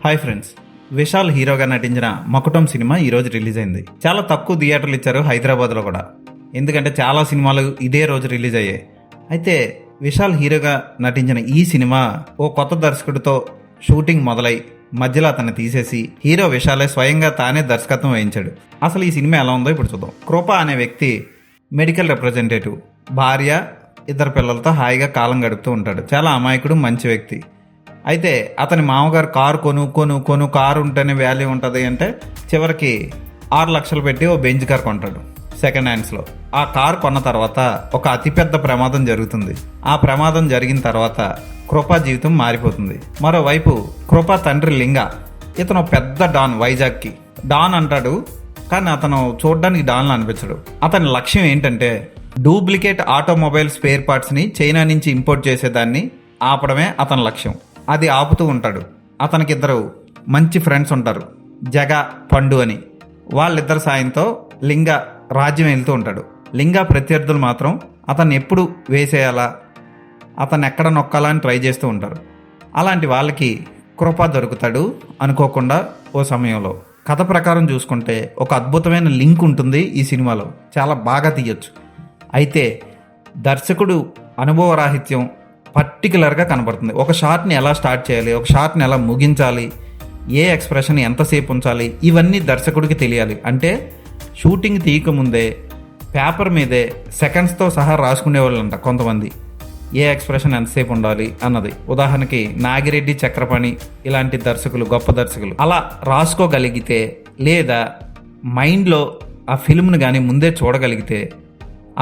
Hi friends, Vishal హీరోగా నటించిన మకుటం సినిమా ఈరోజు రిలీజ్ అయింది. చాలా తక్కువ థియేటర్లు ఇచ్చారు హైదరాబాద్లో కూడా, ఎందుకంటే చాలా సినిమాలు ఇదే రోజు రిలీజ్ అయ్యాయి. అయితే విశాల్ హీరోగా నటించిన ఈ సినిమా ఓ కొత్త దర్శకుడితో షూటింగ్ మొదలై మధ్యలో అతన్ని తీసేసి హీరో విశాలే స్వయంగా తానే దర్శకత్వం వహించాడు. అసలు ఈ సినిమా ఎలా ఉందో ఇప్పుడు చూద్దాం. కృప అనే వ్యక్తి మెడికల్ రిప్రజెంటేటివ్, భార్య, ఇద్దరు పిల్లలతో హాయిగా కాలం గడుపుతూ ఉంటాడు. చాలా అమాయకుడు, మంచి వ్యక్తి. అయితే అతని మామగారు కారు కొను కారు ఉంటేనే వాల్యూ ఉంటుంది అంటే చివరికి 6 లక్షలు పెట్టి ఓ బెంజ్ కార్ కొంటాడు సెకండ్ హ్యాండ్స్లో. ఆ కారు కొన్న తర్వాత ఒక అతిపెద్ద ప్రమాదం జరుగుతుంది. ఆ ప్రమాదం జరిగిన తర్వాత కృప జీవితం మారిపోతుంది. మరోవైపు కృప తండ్రి లింగ, ఇతను పెద్ద డాన్, వైజాగ్కి డాన్ అంటాడు, కానీ అతను చూడడానికి డాన్లు అనిపించడు. అతని లక్ష్యం ఏంటంటే డూప్లికేట్ ఆటోమొబైల్ స్పేర్ పార్ట్స్ని చైనా నుంచి ఇంపోర్ట్ చేసేదాన్ని ఆపడమే అతని లక్ష్యం. అది ఆపుతూ ఉంటాడు. అతనికి ఇద్దరు మంచి ఫ్రెండ్స్ ఉంటారు, జగ, పండు అని. వాళ్ళిద్దరి సాయంతో లింగ రాజ్యం వెళ్తూ ఉంటాడు. లింగ ప్రత్యర్థులు మాత్రం అతన్ని ఎప్పుడు వేసేయాలా, అతన్ని ఎక్కడ నొక్కాలా అని ట్రై చేస్తూ ఉంటారు. అలాంటి వాళ్ళకి కృప దొరుకుతాడు అనుకోకుండా ఓ సమయంలో. కథ ప్రకారం చూసుకుంటే ఒక అద్భుతమైన లింక్ ఉంటుంది ఈ సినిమాలో, చాలా బాగా తీయొచ్చు. అయితే దర్శకుడు అనుభవరాహిత్యం పర్టికులర్గా కనబడుతుంది. ఒక షాట్ని ఎలా స్టార్ట్ చేయాలి, ఒక షాట్ని ఎలా ముగించాలి, ఏ ఎక్స్ప్రెషన్ ఎంతసేపు ఉంచాలి, ఇవన్నీ దర్శకుడికి తెలియాలి. అంటే షూటింగ్ తీయకముందే పేపర్ మీదే సెకండ్స్తో సహా రాసుకునేవాళ్ళంట కొంతమంది, ఏ ఎక్స్ప్రెషన్ ఎంతసేపు ఉండాలి అన్నది. ఉదాహరణకి నాగిరెడ్డి, చక్రపాణి ఇలాంటి దర్శకులు, గొప్ప దర్శకులు అలా రాసుకోగలిగితే, లేదా మైండ్లో ఆ ఫిల్మ్ని కానీ ముందే చూడగలిగితే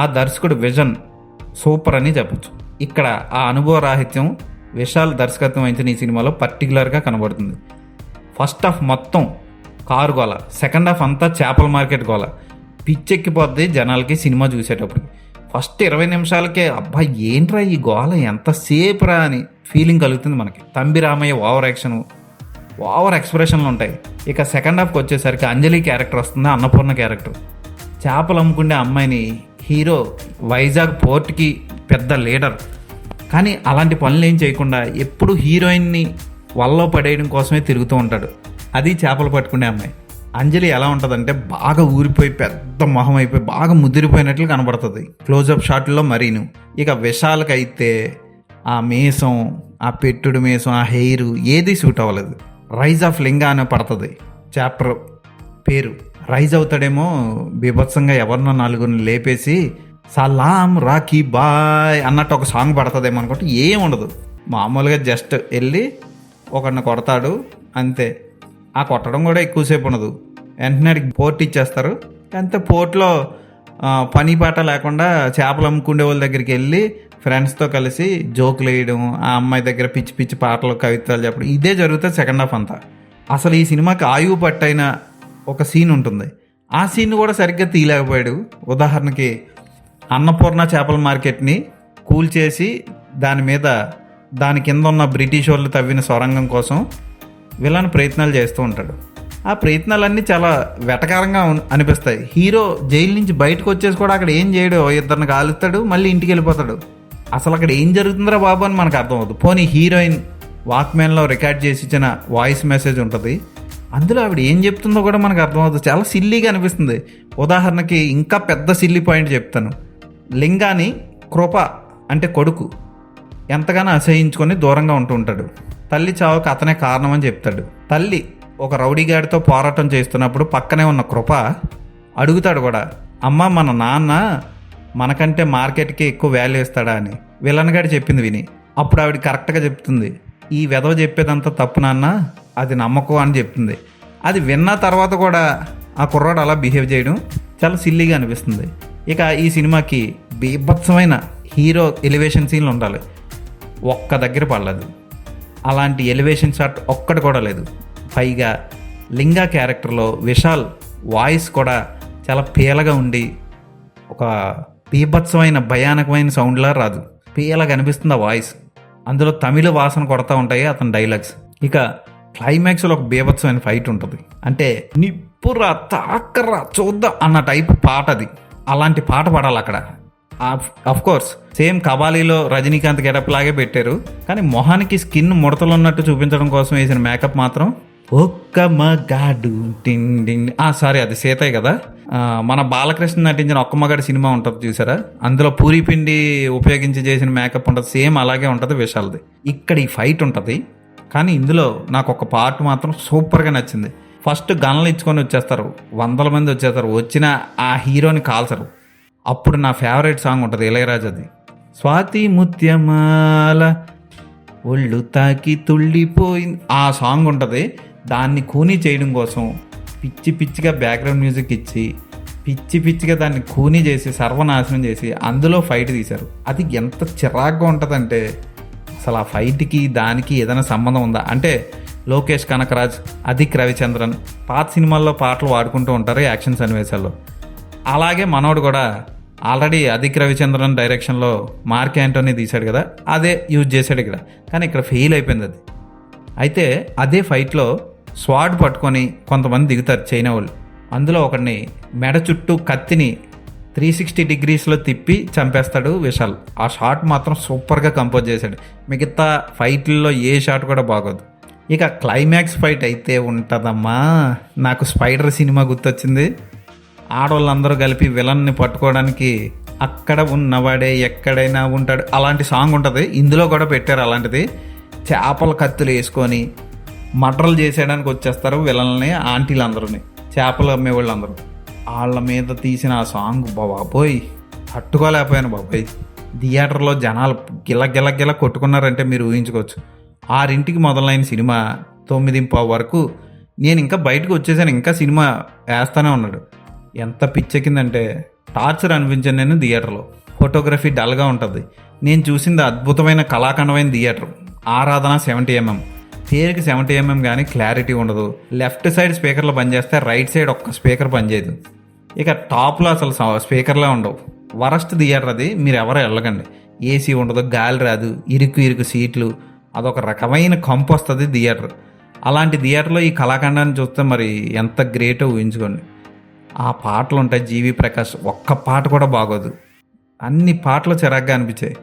ఆ దర్శకుడు విజన్ సూపర్ అని చెప్పచ్చు. ఇక్కడ ఆ అనుభవ రాహిత్యం విశాల్ దర్శకత్వం వహించిన ఈ సినిమాలో పర్టికులర్గా కనబడుతుంది. ఫస్ట్ హాఫ్ మొత్తం కారు గోల, సెకండ్ హాఫ్ అంతా చేపల మార్కెట్ గోల. పిచ్చెక్కిపోద్ది జనాలకి సినిమా చూసేటప్పుడు. ఫస్ట్ 20 నిమిషాలకే అబ్బా ఏంట్రా ఈ గోల, ఎంతసేపు రా అని ఫీలింగ్ కలుగుతుంది మనకి. తంబి రామయ్య ఓవర్ యాక్షన్, ఓవర్ ఎక్స్ప్రెషన్లు ఉంటాయి. ఇక సెకండ్ హాఫ్కి వచ్చేసరికి అంజలి క్యారెక్టర్ వస్తుంది, అన్నపూర్ణ క్యారెక్టర్. చేపలు అమ్ముకునే అమ్మాయిని హీరో వైజాగ్ పోర్ట్కి పెద్ద లీడర్, కానీ అలాంటి పనులు ఏం చేయకుండా ఎప్పుడు హీరోయిన్ని వల్లో పడేయడం కోసమే తిరుగుతూ ఉంటాడు. అది చేపలు పట్టుకునే అమ్మాయి. అంజలి ఎలా ఉంటుందంటే బాగా ఊరిపోయి, పెద్ద మొహం అయిపోయి, బాగా ముదిరిపోయినట్లు కనబడుతుంది క్లోజప్ షాట్లో మరీను. ఇక విశాల్కైతే ఆ మీసం, ఆ పెట్టుడు మీసం, ఆ హెయిర్ ఏది సూట్ అవ్వలేదు. రైజ్ ఆఫ్ లింగా అనే పడుతుంది చాప్టర్ పేరు. రైజ్ అవుతాడేమో బీభత్సంగా, ఎవరినో 4 లేపేసి సలాం రాఖీ బాయ్ అన్నట్టు ఒక సాంగ్ పడుతుందేమో అనుకుంటే ఏం ఉండదు. మామూలుగా జస్ట్ వెళ్ళి ఒకరిని కొడతాడు అంతే. ఆ కొట్టడం కూడా ఎక్కువసేపు ఉండదు, వెంటనే పోర్ట్ ఇచ్చేస్తారు అంతే. పోర్ట్లో పని పాట లేకుండా చేపలు అమ్ముకునే వాళ్ళ దగ్గరికి వెళ్ళి ఫ్రెండ్స్తో కలిసి జోకులు వేయడం, ఆ అమ్మాయి దగ్గర పిచ్చి పిచ్చి పాటలు, కవితలు చెప్పడం, ఇదే జరుగుతుంది సెకండ్ హాఫ్ అంతా. అసలు ఈ సినిమాకి ఆయువు పట్టైన ఒక సీన్ ఉంటుంది, ఆ సీన్ కూడా సరిగ్గా తీయలేకపోయాడు. ఉదాహరణకి అన్నపూర్ణ చేపల మార్కెట్ని కూల్చేసి దాని కింద ఉన్న బ్రిటిష్ వాళ్ళు తవ్విన సొరంగం కోసం విలన్ ప్రయత్నాలు చేస్తూ ఉంటాడు. ఆ ప్రయత్నాలన్నీ చాలా వెటకారంగా అనిపిస్తాయి. హీరో జైలు నుంచి బయటకు వచ్చేసి కూడా అక్కడ ఏం చేయడు, ఇద్దరిని కాలుస్తాడు, మళ్ళీ ఇంటికి వెళ్ళిపోతాడు. అసలు అక్కడ ఏం జరుగుతుందిరా బాబు అని మనకు అర్థమవుతుంది. పోనీ హీరోయిన్ వాక్మెన్లో రికార్డ్ చేసి ఇచ్చిన వాయిస్ మెసేజ్ ఉంటుంది, అందులో ఆవిడ ఏం చెప్తుందో కూడా మనకు అర్థమవుతుంది. చాలా సిల్లీగా అనిపిస్తుంది. ఉదాహరణకి ఇంకా పెద్ద సిల్లీ పాయింట్ చెప్తాను. లింగాని కృప అంటే కొడుకు ఎంతగానో అసహించుకొని దూరంగా ఉంటూ ఉంటాడు. తల్లి చావుకు అతనే కారణం అని చెప్తాడు. తల్లి ఒక రౌడీగాడితో పోరాటం చేస్తున్నప్పుడు పక్కనే ఉన్న కృప అడుగుతాడు కూడా, అమ్మ మన నాన్న మనకంటే మార్కెట్కి ఎక్కువ వాల్యూ ఇస్తాడా అని. విలన్ గాడి చెప్పింది విని అప్పుడు ఆవిడ కరెక్ట్గా చెప్తుంది, ఈ వెధవ చెప్పేదంతా తప్పు నాన్న, అది నమ్మకం అని చెప్తుంది. అది విన్న తర్వాత కూడా ఆ కుర్రాడు అలా బిహేవ్ చేయడం చాలా సిల్లీగా అనిపిస్తుంది. ఇక ఈ సినిమాకి బీభత్సమైన హీరో ఎలివేషన్ సీన్లు ఉండాలి, ఒక్క దగ్గర పడలేదు. అలాంటి ఎలివేషన్ షాట్ ఒక్కటి కూడా లేదు. పైగా లింగా క్యారెక్టర్లో విశాల్ వాయిస్ కూడా చాలా పీలగా ఉండి ఒక బీభత్సమైన భయానకమైన సౌండ్లా రాదు, పీలగా అనిపిస్తుంది ఆ వాయిస్. అందులో తమిళ వాసన కొడతా ఉంటాయి అతని డైలాగ్స్. ఇక క్లైమాక్స్లో ఒక బీభత్సమైన ఫైట్ ఉంటుంది, అంటే నిప్పురా తాకరా చూద్దాం అన్న టైప్ పాట అది. అలాంటి పాట పడాలి అక్కడ. అఫ్ కోర్స్ సేమ్ కబాలీలో రజనీకాంత్ గెటప్ లాగే పెట్టారు, కానీ మొహానికి స్కిన్ ముడతలు ఉన్నట్టు చూపించడం కోసం వేసిన మేకప్ మాత్రం ఒక్క మగాడు సారీ అది సీతయ్య కదా. మన బాలకృష్ణ నటించిన ఒక్క మగాడు సినిమా ఉంటుంది చూసారా, అందులో పూరి పిండి ఉపయోగించి చేసిన మేకప్ ఉంటుంది, సేమ్ అలాగే ఉంటుంది విశాల్ది. ఇక్కడ ఈ ఫైట్ ఉంటుంది, కానీ ఇందులో నాకు ఒక పార్ట్ మాత్రం సూపర్గా నచ్చింది. ఫస్ట్ గన్లు ఇచ్చుకొని వచ్చేస్తారు, 100 మంది వచ్చేస్తారు, వచ్చిన ఆ హీరోని కాల్చరు. అప్పుడు నా ఫేవరెట్ సాంగ్ ఉంటుంది ఇళయరాజాది, స్వాతి ముత్యమాల ఒళ్ళు తాకి తుళ్ళిపోయింది. ఆ సాంగ్ ఉంటుంది. దాన్ని కూనీ చేయడం కోసం పిచ్చిగా బ్యాక్గ్రౌండ్ మ్యూజిక్ ఇచ్చి పిచ్చిగా దాన్ని కూనీ చేసి సర్వనాశనం చేసి అందులో ఫైట్ తీశారు. అది ఎంత చిరాగ్గా ఉంటుందంటే అసలు ఆ ఫైట్కి దానికి ఏదైనా సంబంధం ఉందా అంటే, లోకేష్ కనకరాజ్, అదిక్ రవిచంద్రన్ పాత సినిమాల్లో పాటలు వాడుకుంటూ ఉంటారు యాక్షన్ సన్నివేశాల్లో. అలాగే మనోడు కూడా ఆల్రెడీ అదిక్ రవిచంద్రన్ డైరెక్షన్లో మార్క్ యాంటోనీ తీశాడు కదా, అదే యూజ్ చేశాడు ఇక్కడ. కానీ ఇక్కడ ఫెయిల్ అయిపోయింది అది. అయితే అదే ఫైట్లో స్వాడ్ పట్టుకొని కొంతమంది దిగుతారు చైనా వాళ్ళు. అందులో ఒకడిని మెడ చుట్టూ కత్తిని 360 డిగ్రీస్లో తిప్పి చంపేస్తాడు విశాల్. ఆ షాట్ మాత్రం సూపర్గా కంపోజ్ చేశాడు. మిగతా ఫైట్లలో ఏ షాట్ కూడా బాగోదు. ఇక క్లైమాక్స్ ఫైట్ అయితే ఉంటుందమ్మా, నాకు స్పైడర్ సినిమా గుర్తొచ్చింది. ఆడవాళ్ళందరూ కలిపి విలన్ని పట్టుకోవడానికి అక్కడ ఉన్నవాడే ఎక్కడైనా ఉంటాడు అలాంటి సాంగ్ ఉంటుంది. ఇందులో కూడా పెట్టారు అలాంటిది. చేపల కత్తులు వేసుకొని మటర్లు చేసేయడానికి వచ్చేస్తారు విలన్ని, ఆంటీలందరూని, చేపలు అమ్మే వాళ్ళందరూ. వాళ్ళ మీద తీసిన ఆ సాంగ్ బాబోయ్ తట్టుకోలేకపోయాను బాబోయ్. థియేటర్లో జనాలు గిల కొట్టుకున్నారంటే మీరు ఊహించుకోవచ్చు. 6ంటికి మొదలైన సినిమా 9:15 వరకు నేను ఇంకా బయటకు వచ్చేసాను, ఇంకా సినిమా వేస్తూనే ఉన్నాడు. ఎంత పిచ్చెక్కిందంటే టార్చర్ అనిపించాను నేను థియేటర్లో. ఫోటోగ్రఫీ డల్గా ఉంటుంది. నేను చూసింది అద్భుతమైన కళాఖండమైన థియేటర్. ఆరాధన 70mm, పేరుకి 70mm కానీ క్లారిటీ ఉండదు. లెఫ్ట్ సైడ్ స్పీకర్లు పనిచేస్తే రైట్ సైడ్ ఒక్క స్పీకర్ పనిచేయదు. ఇక టాప్లో అసలు స్పీకర్లే ఉండవు. వరస్ట్ థియేటర్ అది, మీరు ఎవరు వెళ్ళకండి. ఏసీ ఉండదు, గాలి రాదు, ఇరుకు సీట్లు, అదొక రకమైన కంపు వస్తుంది థియేటర్. అలాంటి థియేటర్లో ఈ కళాఖండాన్ని చూస్తే మరి ఎంత గ్రేటో ఊహించుకోండి. ఆ పాటలు ఉంటాయి, జీవి ప్రకాష్ ఒక్క పాట కూడా బాగోదు, అన్ని పాటలు చిరాగ్గా అనిపించాయి.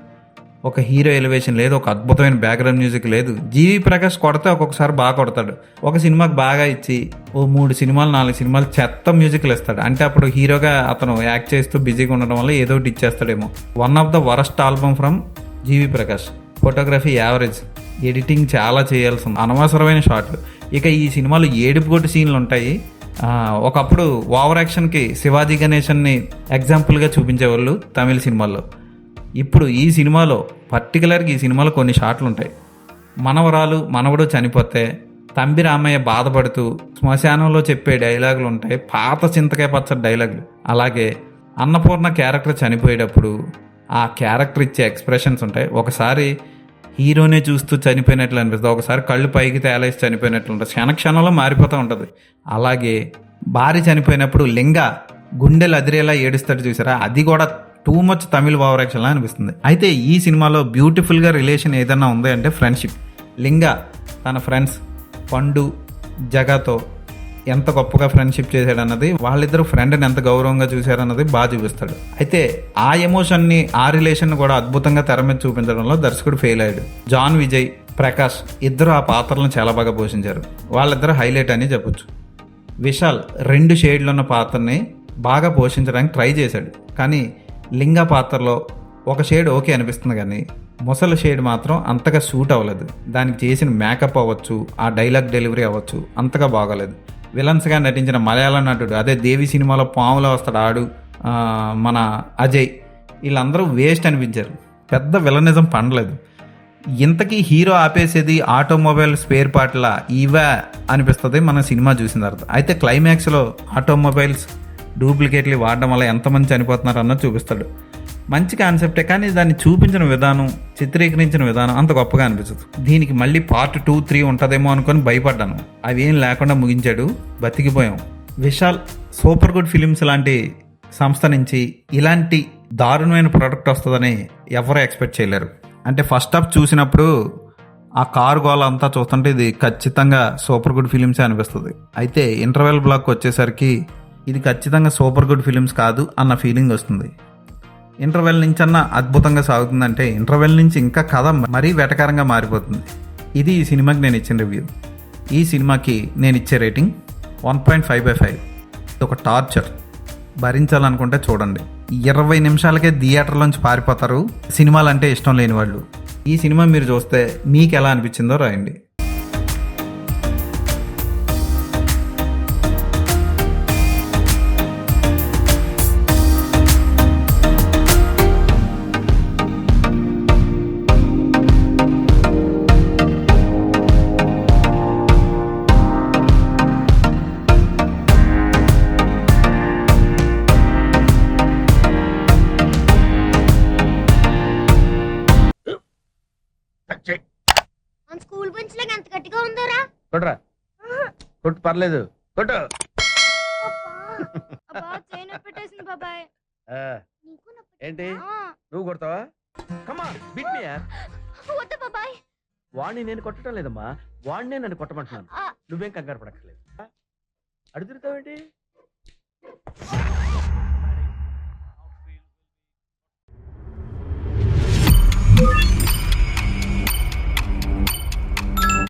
ఒక హీరో ఎలివేషన్ లేదు, ఒక అద్భుతమైన బ్యాక్గ్రౌండ్ మ్యూజిక్ లేదు. జీవి ప్రకాష్ కొడితే ఒక్కొక్కసారి బాగా కొడతాడు, ఒక సినిమాకి బాగా ఇచ్చి ఓ 3 సినిమాలు 4 సినిమాలు చెత్త మ్యూజిక్లు ఇస్తాడు. అంటే అప్పుడు హీరోగా అతను యాక్ట్ చేస్తూ బిజీగా ఉండడం వల్ల ఏదో ఒకటి ఇచ్చేస్తాడేమో. One of the worst album from GV Prakash. Photography average, editing చాలా చేయాల్సింది, అనవసరమైన షాట్లు. ఇక ఈ సినిమాలో ఏడుపు కొట్టు సీన్లు ఉంటాయి. ఒకప్పుడు ఓవర్ యాక్షన్కి శివాజీ గణేశన్ని ఎగ్జాంపుల్గా చూపించేవాళ్ళు తమిళ సినిమాల్లో. ఇప్పుడు ఈ సినిమాలో పర్టికులర్గా ఈ సినిమాలో కొన్ని షాట్లు ఉంటాయి. మనవడు చనిపోతే తంబి రామయ్య బాధపడుతూ శ్మశానంలో చెప్పే డైలాగులు ఉంటాయి, పాత చింతకాయ పచ్చడి డైలాగులు. అలాగే అన్నపూర్ణ క్యారెక్టర్ చనిపోయేటప్పుడు ఆ క్యారెక్టర్ ఇచ్చే ఎక్స్ప్రెషన్స్ ఉంటాయి. ఒకసారి హీరోనే చూస్తూ చనిపోయినట్లు అనిపిస్తుంది, ఒకసారి కళ్ళు పైకి తేలేసి చనిపోయినట్లు ఉంటుంది, క్షణంలో మారిపోతూ ఉంటుంది. అలాగే భార్య చనిపోయినప్పుడు లింగ గుండెలు అదిరేలా ఏడుస్తాడు చూసారా, అది కూడా టూ మచ్ తమిళ ఓవర్ యాక్షన్లా అనిపిస్తుంది. అయితే ఈ సినిమాలో బ్యూటిఫుల్గా రిలేషన్ ఏదన్నా ఉంది అంటే ఫ్రెండ్షిప్. లింగ తన ఫ్రెండ్స్ పండు జగాతో ఎంత గొప్పగా ఫ్రెండ్షిప్ చేశాడన్నది, వాళ్ళిద్దరు ఫ్రెండ్ని ఎంత గౌరవంగా చూశారన్నది బాగా చూపిస్తాడు. అయితే ఆ ఎమోషన్ని, ఆ రిలేషన్ కూడా అద్భుతంగా తెర మీద చూపించడంలో దర్శకుడు ఫెయిల్ అయ్యాడు. జాన్ విజయ్, ప్రకాష్ ఇద్దరు ఆ పాత్రలను చాలా బాగా పోషించారు. వాళ్ళిద్దరు హైలైట్ అని చెప్పొచ్చు. విశాల్ 2 షేడ్లు ఉన్న పాత్రని బాగా పోషించడానికి ట్రై చేశాడు, కానీ లింగ పాత్రలో ఒక షేడ్ ఓకే అనిపిస్తుంది, కానీ ముసలి షేడ్ మాత్రం అంతగా సూట్ అవ్వలేదు. దానికి చేసిన మేకప్ అవ్వచ్చు, ఆ డైలాగ్ డెలివరీ అవ్వచ్చు, అంతగా బాగోలేదు. విలన్స్గా నటించిన మలయాళ నటుడు, అదే దేవి సినిమాలో పాములో వస్తాడు ఆడు, మన అజయ్, వీళ్ళందరూ వేస్ట్ అనిపించారు. పెద్ద విలనిజం పండలేదు. ఇంతకీ హీరో ఆపేసేది ఆటోమొబైల్ స్పేర్ పార్ట్లా ఇవా అనిపిస్తుంది మనం సినిమా చూసిన తర్వాత. అయితే క్లైమాక్స్లో ఆటోమొబైల్స్ డూప్లికేట్లు వాడడం వల్ల ఎంతమంది చనిపోతున్నారు అన్నది చూపిస్తాడు. మంచి కాన్సెప్టే, కానీ దాన్ని చూపించిన విధానం, చిత్రీకరించిన విధానం అంత గొప్పగా అనిపించదు. దీనికి మళ్ళీ పార్ట్ 2, 3 ఉంటుందేమో అనుకొని భయపడ్డాను. అవేం లేకుండా ముగించాడు, బతికిపోయాం. విశాల్ సూపర్ గుడ్ ఫిలిమ్స్ లాంటి సంస్థ నుంచి ఇలాంటి దారుణమైన ప్రోడక్ట్ వస్తుందని ఎవరూ ఎక్స్పెక్ట్ చేయలేరు. అంటే ఫస్ట్ హాఫ్ చూసినప్పుడు ఆ కారు గోల అంతా చూస్తుంటే ఇది ఖచ్చితంగా సూపర్ గుడ్ ఫిలిమ్సే అనిపిస్తుంది. అయితే ఇంటర్వెల్ బ్లాక్ వచ్చేసరికి ఇది ఖచ్చితంగా సూపర్ గుడ్ ఫిలిమ్స్ కాదు అన్న ఫీలింగ్ వస్తుంది. ఇంటర్వెల్ నుంచి అన్న అద్భుతంగా సాగుతుందంటే ఇంటర్వెల్ నుంచి ఇంకా కథ మరీ వెటకారంగా మారిపోతుంది. ఇది ఈ సినిమాకి నేను ఇచ్చిన రివ్యూ. ఈ సినిమాకి నేను ఇచ్చే రేటింగ్ 1.5/5. ఇది ఒక టార్చర్. భరించాలనుకుంటే చూడండి. 20 నిమిషాలకే థియేటర్లోంచి పారిపోతారు సినిమాలు అంటే ఇష్టం లేని వాళ్ళు. ఈ సినిమా మీరు చూస్తే మీకు ఎలా అనిపించిందో రాయండి. మన స్కూల్ బెంచ్ లాగా ఎంత గట్టిగా ఉందోరా. కొట్రా, కొట్టు, పర్లేదు, కొట్టు. అబ్బా చైన్ పెట్టేసింది బాబాయ్. ఆ, నీకు నొప్పి. ఏంటి ఆ, నువ్వు కొడతావా? కమా బిట్ మీ యార్. వద్దు బాబాయ్. వాడిని నేను కొట్టడం లేదమ్మా, వాడినే నన్ను కొట్టమంటున్నాను. ఆ. నువ్వేం కంగారు పడక్కర్లేదు. అడుగుతావేంటి?